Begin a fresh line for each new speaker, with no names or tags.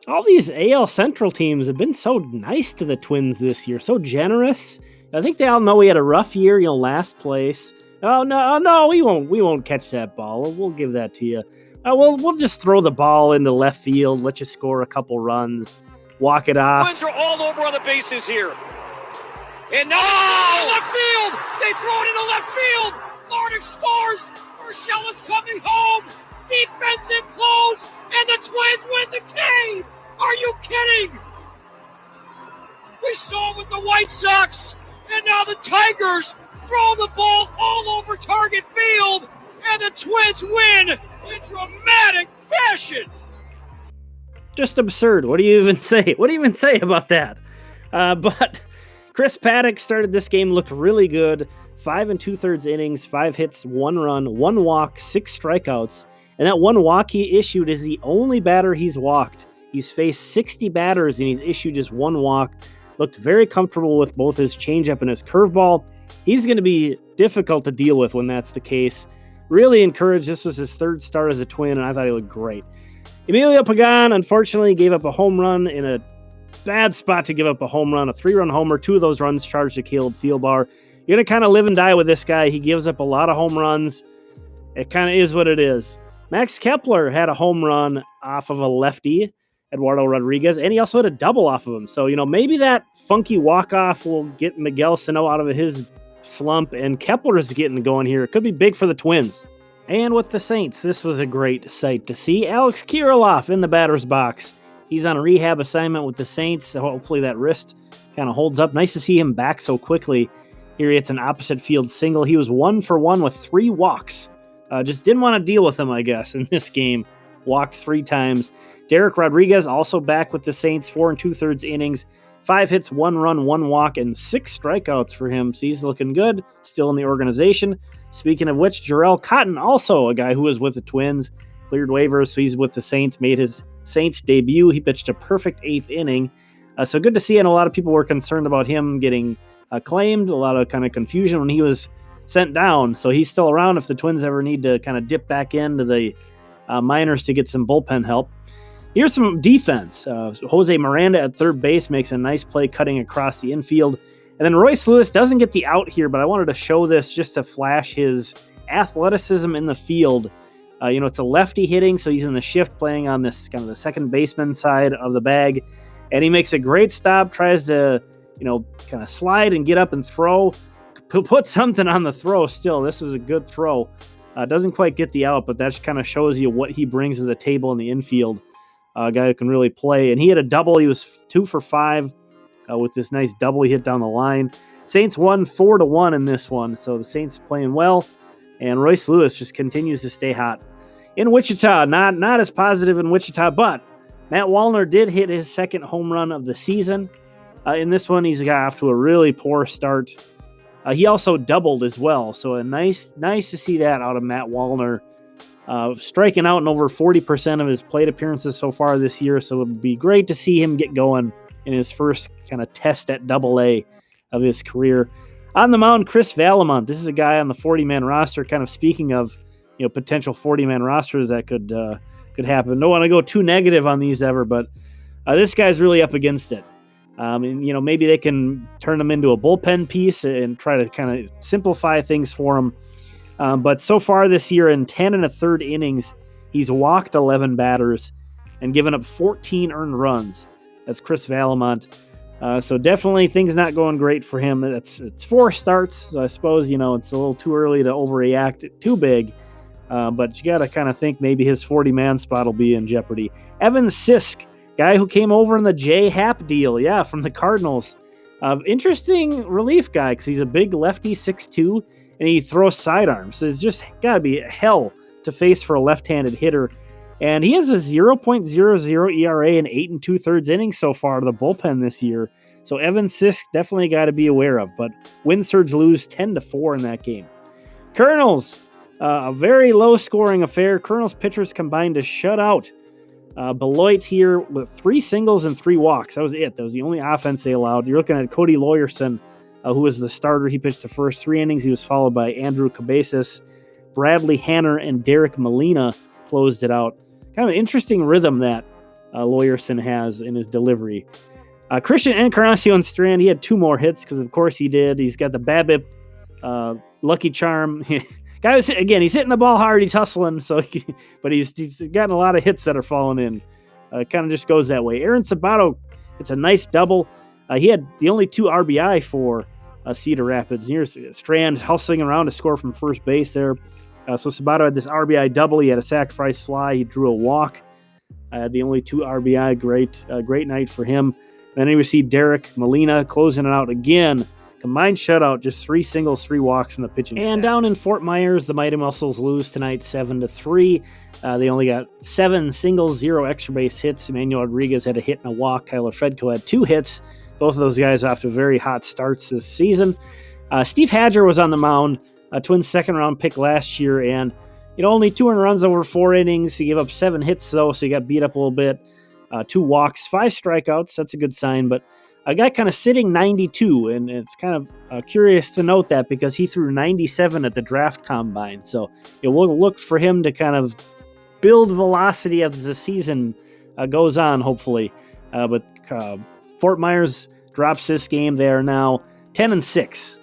All these AL Central teams have been so nice to the Twins this year, so generous. I think they all know he had a rough year, last place. Oh no, we won't catch that ball. We'll give that to you. We'll just throw the ball into left field, let you score a couple runs, walk it off.
Twins are all over on the bases here. And now left field! They throw it into left field! Larnach scores! Urshela is coming home! Defense implodes! And the Twins win the game! Are you kidding? We saw it with the White Sox, and now the Tigers throw the ball all over Target Field, and the Twins win in dramatic fashion!
Just absurd. What do you even say? What do you even say about that? But Chris Paddack started this game, looked really good. 5 2/3 innings, 5 hits, 1 run, 1 walk, 6 strikeouts. And that 1 walk he issued is the only batter he's walked. He's faced 60 batters and he's issued just 1 walk. Looked very comfortable with both his changeup and his curveball. He's going to be difficult to deal with when that's the case. Really encouraged. This was his 3rd start as a Twin, and I thought he looked great. Emilio Pagan, unfortunately, gave up a home run in a bad spot to give up a home run, a 3-run homer. 2 of those runs charged to Caleb Thielbar. You're going to kind of live and die with this guy. He gives up a lot of home runs. It kind of is what it is. Max Kepler had a home run off of a lefty, Eduardo Rodriguez, and he also had a double off of him. So, maybe that funky walk-off will get Miguel Sano out of his slump, and Kepler is getting going here. It could be big for the Twins. And with the Saints, this was a great sight to see. Alex Kirilloff in the batter's box. He's on a rehab assignment with the Saints, so hopefully that wrist kind of holds up. Nice to see him back so quickly. Here he hits an opposite field single. He was 1 for 1 with 3 walks. Just didn't want to deal with him, I guess, in this game. Walked 3 times. Dereck Rodriguez also back with the Saints, 4 2/3 innings, 5 hits, 1 run, 1 walk, and 6 strikeouts for him. So he's looking good, still in the organization. Speaking of which, Jharel Cotton, also a guy who was with the Twins, cleared waivers, so he's with the Saints, made his Saints debut. He pitched a perfect 8th inning. So good to see, and a lot of people were concerned about him getting claimed. A lot of kind of confusion when he was sent down. So he's still around if the Twins ever need to kind of dip back into the minors to get some bullpen help. Here's some defense. Jose Miranda at third base makes a nice play cutting across the infield. And then Royce Lewis doesn't get the out here, but I wanted to show this just to flash his athleticism in the field. It's a lefty hitting, so he's in the shift playing on this kind of the second baseman side of the bag. And he makes a great stop, tries to, kind of slide and get up and throw. Put something on the throw still. This was a good throw. Doesn't quite get the out, but that kind of shows you what he brings to the table in the infield. A guy who can really play. And he had a double. He was 2 for 5 with this nice double he hit down the line. Saints won 4-1 in this one, so the Saints playing well. And Royce Lewis just continues to stay hot. In Wichita, not as positive in Wichita, but Matt Wallner did hit his 2nd home run of the season. In this one, he's got off to a really poor start. He also doubled as well, so nice to see that out of Matt Wallner. Striking out in over 40% of his plate appearances so far this year, so it would be great to see him get going in his first kind of test at Double-A of his career. On the mound, Chris Vallimont. This is a guy on the 40-man roster, kind of speaking of potential 40-man rosters that could happen. Don't want to go too negative on these ever, but this guy's really up against it. Maybe they can turn him into a bullpen piece and try to kind of simplify things for him. But so far this year, in 10 1/3 innings, he's walked 11 batters and given up 14 earned runs. That's Chris Vallimont. So definitely things not going great for him. It's 4 starts, so I suppose it's a little too early to overreact too big. But you got to kind of think maybe his 40-man spot will be in jeopardy. Evan Sisk, guy who came over in the J. Happ deal, from the Cardinals. Interesting relief guy because he's a big lefty, 6'2", and he throws sidearms. So it's just got to be hell to face for a left-handed hitter. And he has a 0.00 ERA in 8 2/3 innings so far to the bullpen this year. So Evan Sisk definitely got to be aware of. But Windsurge lose 10-4 in that game. Colonels, a very low-scoring affair. Colonels pitchers combined to shut out Beloit here with 3 singles and 3 walks. That was it. That was the only offense they allowed. You're looking at Cody Laweryson, who was the starter. He pitched the first 3 innings. He was followed by Andrew Cabezas, Bradley Hanner, and Derek Molina closed it out. Kind of an interesting rhythm that Laweryson has in his delivery. Christian Encarnacion Strand, he had 2 more hits because, of course, he did. He's got the BABIP Lucky Charm. Guy was, again, he's hitting the ball hard. He's hustling, but he's gotten a lot of hits that are falling in. Kind of just goes that way. Aaron Sabato, it's a nice double. He had the only 2 RBI for Cedar Rapids. Here's Strand hustling around to score from first base there. So Sabato had this RBI double. He had a sacrifice fly. He drew a walk. The only 2 RBI. Great night for him. Then he received Derek Molina closing it out again. Combined shutout, just 3 singles, 3 walks from the pitching staff. And down in Fort Myers, the Mighty Muscles lose tonight 7-3. They only got 7 singles, 0 extra base hits. Emmanuel Rodriguez had a hit and a walk. Kyler Fredko had 2 hits. Both of those guys off to very hot starts this season. Steve Hadger was on the mound, a Twins second-round pick last year, and only 2 earned runs over 4 innings. He gave up 7 hits, though, so he got beat up a little bit. 2 walks, 5 strikeouts. That's a good sign, but a guy kind of sitting 92, and it's kind of curious to note that because he threw 97 at the draft combine. So we'll look for him to kind of build velocity as the season goes on, hopefully. But Fort Myers drops this game. They are now 10-6.